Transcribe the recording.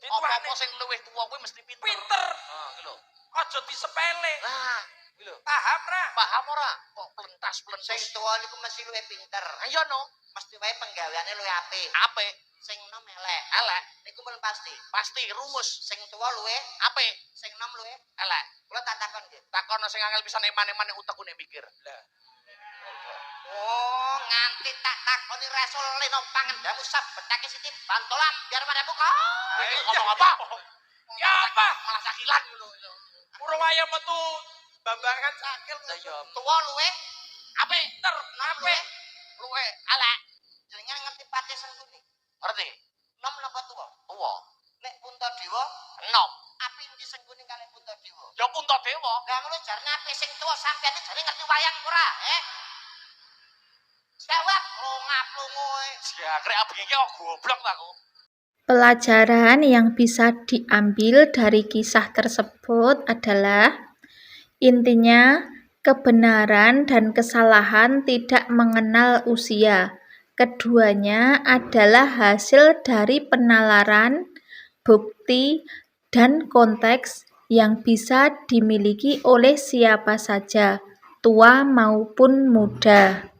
Apa-apa sing luwih tuwa kuwi mesti pinter. Pinter. Heeh, iki lho. Aja disepele. Lah, iki lho. Paham ra? Paham ora? Kok plentas-plentus. Sing tuwa niku mesti luwih pinter. Ayo no. Mesti wae penggaweane luwih apik. Apik. Sing enom elek. Elek. Niku mung pasti. Pasti rumus. Sing tuwa luwih Apik. sing enom luwih. Elek. Kula tak takon nggih. Takono sing angel pisan eman-eman nek utekku nek mikir. Lah. Oh, nganti tak takoni Rasul leno pangendamu sabetake siti bantolan biar padaku kok. Iki ngomong apa? Ya apa? Malah sakilan ngono. Urung ayo metu bambangan sakil. Lah ya. Tuwa luwih Apik. Pinter. Apik. Luwih elek. jenengan ngerti pate sengguni. Ngerti? Enom napa tuwa? Tuwa. Nek Puntadewa Enom. api ndi sengguni kali Puntadewa? Ya Puntadewa. Lah ngono jarne api sing tuwa sampeyan jane ngerti wayang ora, Jawab ngap-lungo. Ya, krek abang iki kok goblok ta aku. Pelajaran yang bisa diambil dari kisah tersebut adalah intinya kebenaran dan kesalahan tidak mengenal usia. Keduanya adalah hasil dari penalaran, bukti, dan konteks yang bisa dimiliki oleh siapa saja, tua maupun muda.